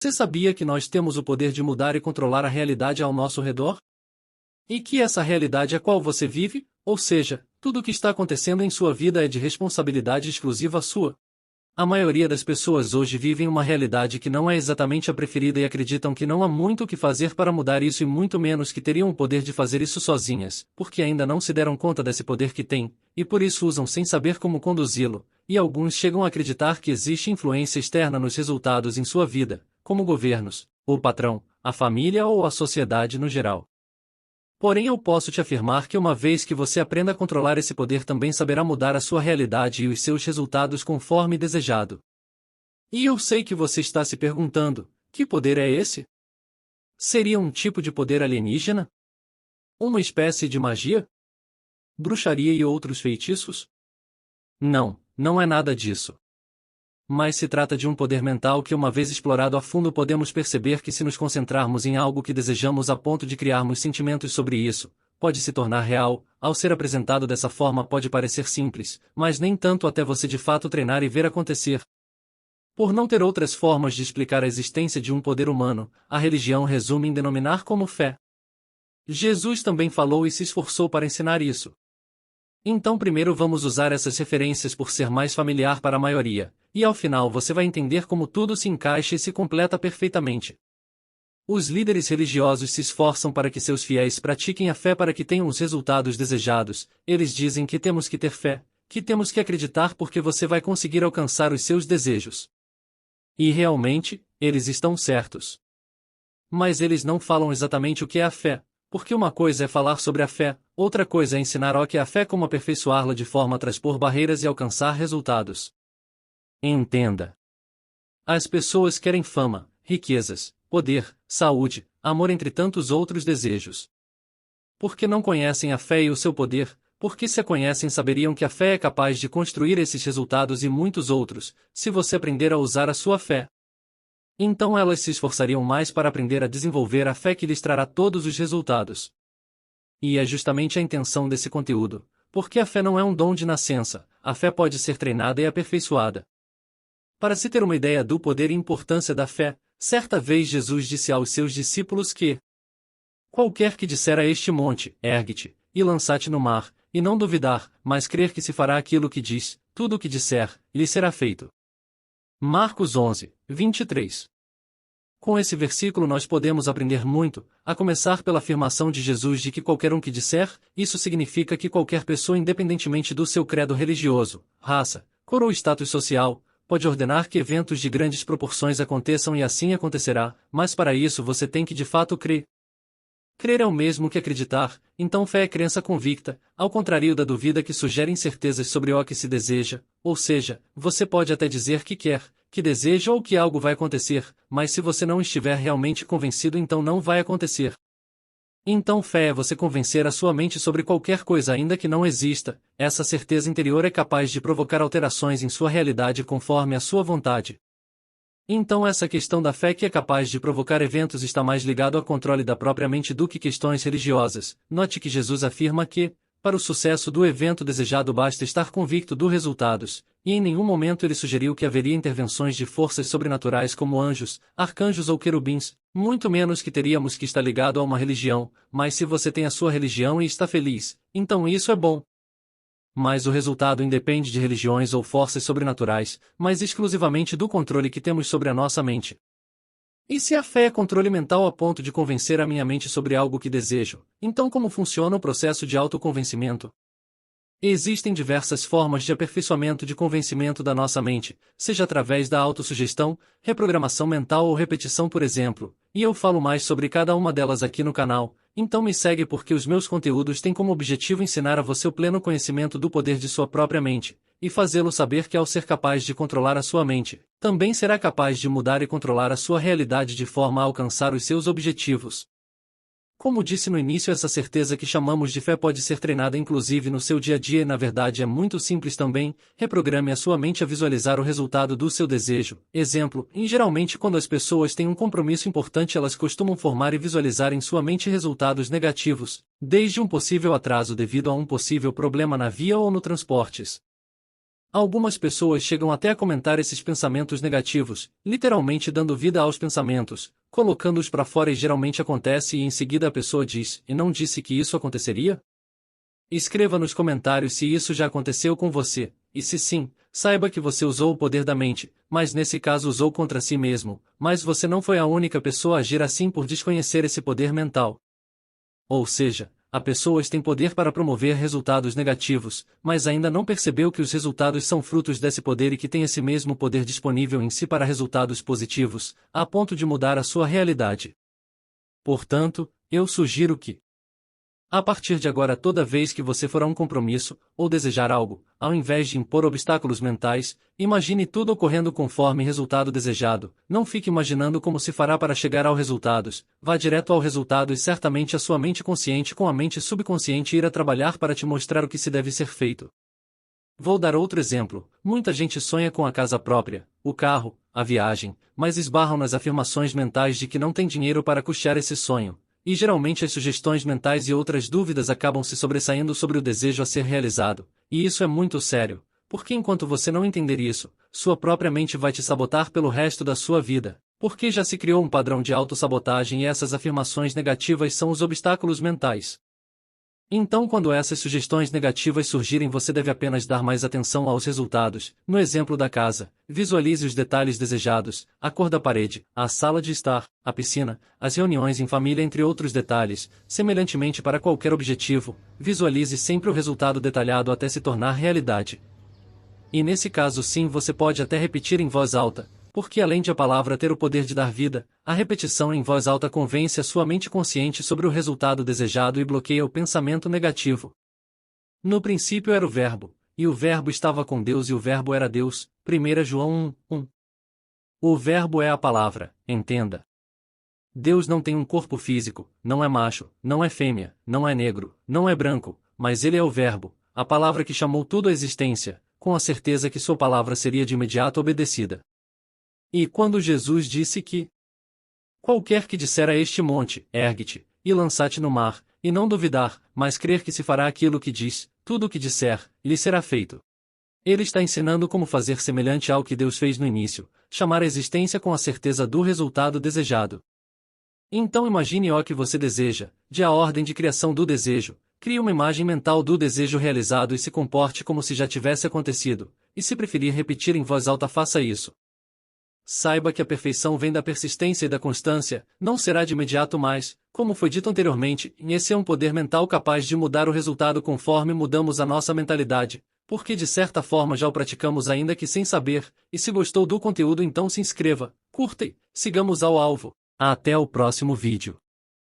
Você sabia que nós temos o poder de mudar e controlar a realidade ao nosso redor? E que essa realidade a qual você vive, ou seja, tudo o que está acontecendo em sua vida é de responsabilidade exclusiva sua? A maioria das pessoas hoje vivem uma realidade que não é exatamente a preferida e acreditam que não há muito o que fazer para mudar isso e muito menos que teriam o poder de fazer isso sozinhas, porque ainda não se deram conta desse poder que têm, e por isso usam sem saber como conduzi-lo, e alguns chegam a acreditar que existe influência externa nos resultados em sua vida, como governos, o patrão, a família ou a sociedade no geral. Porém eu posso te afirmar que uma vez que você aprenda a controlar esse poder também saberá mudar a sua realidade e os seus resultados conforme desejado. E eu sei que você está se perguntando, que poder é esse? Seria um tipo de poder alienígena? Uma espécie de magia? Bruxaria e outros feitiços? Não, não é nada disso. Mas se trata de um poder mental que, uma vez explorado a fundo, podemos perceber que, se nos concentrarmos em algo que desejamos a ponto de criarmos sentimentos sobre isso, pode se tornar real. Ao ser apresentado dessa forma pode parecer simples, mas nem tanto até você de fato treinar e ver acontecer. Por não ter outras formas de explicar a existência de um poder humano, a religião resume em denominar como fé. Jesus também falou e se esforçou para ensinar isso. Então primeiro vamos usar essas referências por ser mais familiar para a maioria, e ao final você vai entender como tudo se encaixa e se completa perfeitamente. Os líderes religiosos se esforçam para que seus fiéis pratiquem a fé para que tenham os resultados desejados. Eles dizem que temos que ter fé, que temos que acreditar porque você vai conseguir alcançar os seus desejos. E realmente, eles estão certos. Mas eles não falam exatamente o que é a fé. Porque uma coisa é falar sobre a fé, outra coisa é ensinar o que é a fé, como aperfeiçoá-la de forma a transpor barreiras e alcançar resultados. Entenda. As pessoas querem fama, riquezas, poder, saúde, amor entre tantos outros desejos. Porque não conhecem a fé e o seu poder, porque se a conhecem saberiam que a fé é capaz de construir esses resultados e muitos outros, se você aprender a usar a sua fé. Então elas se esforçariam mais para aprender a desenvolver a fé que lhes trará todos os resultados. E é justamente a intenção desse conteúdo, porque a fé não é um dom de nascença, a fé pode ser treinada e aperfeiçoada. Para se ter uma ideia do poder e importância da fé, certa vez Jesus disse aos seus discípulos que qualquer que disser a este monte, ergue-te, e lança-te no mar, e não duvidar, mas crer que se fará aquilo que diz, tudo o que disser, lhe será feito. Marcos 11, 23. Com esse versículo nós podemos aprender muito, a começar pela afirmação de Jesus de que qualquer um que disser, isso significa que qualquer pessoa, independentemente do seu credo religioso, raça, cor ou status social, pode ordenar que eventos de grandes proporções aconteçam e assim acontecerá, mas para isso você tem que de fato crer. Crer é o mesmo que acreditar, então fé é crença convicta, ao contrário da dúvida que sugere incertezas sobre o que se deseja, ou seja, você pode até dizer que quer, que deseja ou que algo vai acontecer, mas se você não estiver realmente convencido então não vai acontecer. Então fé é você convencer a sua mente sobre qualquer coisa ainda que não exista, essa certeza interior é capaz de provocar alterações em sua realidade conforme a sua vontade. Então essa questão da fé que é capaz de provocar eventos está mais ligado ao controle da própria mente do que questões religiosas. Note que Jesus afirma que, para o sucesso do evento desejado basta estar convicto dos resultados, e em nenhum momento ele sugeriu que haveria intervenções de forças sobrenaturais como anjos, arcanjos ou querubins, muito menos que teríamos que estar ligado a uma religião, mas se você tem a sua religião e está feliz, então isso é bom. Mas o resultado independe de religiões ou forças sobrenaturais, mas exclusivamente do controle que temos sobre a nossa mente. E se a fé é controle mental a ponto de convencer a minha mente sobre algo que desejo, então como funciona o processo de autoconvencimento? Existem diversas formas de aperfeiçoamento de convencimento da nossa mente, seja através da autossugestão, reprogramação mental ou repetição, por exemplo, e eu falo mais sobre cada uma delas aqui no canal, então me segue porque os meus conteúdos têm como objetivo ensinar a você o pleno conhecimento do poder de sua própria mente, e fazê-lo saber que ao ser capaz de controlar a sua mente, também será capaz de mudar e controlar a sua realidade de forma a alcançar os seus objetivos. Como disse no início, essa certeza que chamamos de fé pode ser treinada inclusive no seu dia a dia e na verdade é muito simples também. Reprograme a sua mente a visualizar o resultado do seu desejo. Exemplo, geralmente quando as pessoas têm um compromisso importante elas costumam formar e visualizar em sua mente resultados negativos, desde um possível atraso devido a um possível problema na via ou no transportes. Algumas pessoas chegam até a comentar esses pensamentos negativos, literalmente dando vida aos pensamentos, colocando-os para fora, e geralmente acontece e em seguida a pessoa diz: "E não disse que isso aconteceria?" Escreva nos comentários se isso já aconteceu com você, e se sim, saiba que você usou o poder da mente, mas nesse caso usou contra si mesmo, mas você não foi a única pessoa a agir assim por desconhecer esse poder mental. Ou seja, há pessoas têm poder para promover resultados negativos, mas ainda não percebeu que os resultados são frutos desse poder e que tem esse mesmo poder disponível em si para resultados positivos, a ponto de mudar a sua realidade. Portanto, eu sugiro que, a partir de agora, toda vez que você for a um compromisso, ou desejar algo, ao invés de impor obstáculos mentais, imagine tudo ocorrendo conforme resultado desejado, não fique imaginando como se fará para chegar aos resultados, vá direto ao resultado e certamente a sua mente consciente com a mente subconsciente irá trabalhar para te mostrar o que se deve ser feito. Vou dar outro exemplo: muita gente sonha com a casa própria, o carro, a viagem, mas esbarram nas afirmações mentais de que não tem dinheiro para custear esse sonho. E geralmente as sugestões mentais e outras dúvidas acabam se sobressaindo sobre o desejo a ser realizado, e isso é muito sério, porque enquanto você não entender isso, sua própria mente vai te sabotar pelo resto da sua vida, porque já se criou um padrão de autossabotagem e essas afirmações negativas são os obstáculos mentais. Então, quando essas sugestões negativas surgirem, você deve apenas dar mais atenção aos resultados. No exemplo da casa, visualize os detalhes desejados, a cor da parede, a sala de estar, a piscina, as reuniões em família, entre outros detalhes. Semelhantemente, para qualquer objetivo, visualize sempre o resultado detalhado até se tornar realidade. E nesse caso sim, você pode até repetir em voz alta, porque além de a palavra ter o poder de dar vida, a repetição em voz alta convence a sua mente consciente sobre o resultado desejado e bloqueia o pensamento negativo. No princípio era o Verbo, e o Verbo estava com Deus e o Verbo era Deus. 1 João 1:1. O Verbo é a palavra, entenda. Deus não tem um corpo físico, não é macho, não é fêmea, não é negro, não é branco, mas ele é o Verbo, a palavra que chamou tudo à existência, com a certeza que sua palavra seria de imediato obedecida. E quando Jesus disse que qualquer que disser a este monte, ergue-te, e lança-te no mar, e não duvidar, mas crer que se fará aquilo que diz, tudo o que disser, lhe será feito. Ele está ensinando como fazer semelhante ao que Deus fez no início, chamar a existência com a certeza do resultado desejado. Então imagine o que você deseja, de a ordem de criação do desejo, crie uma imagem mental do desejo realizado e se comporte como se já tivesse acontecido, e se preferir repetir em voz alta, faça isso. Saiba que a perfeição vem da persistência e da constância, não será de imediato, mas, como foi dito anteriormente, esse é um poder mental capaz de mudar o resultado conforme mudamos a nossa mentalidade, porque de certa forma já o praticamos ainda que sem saber, e se gostou do conteúdo então se inscreva, curta e sigamos ao alvo. Até o próximo vídeo.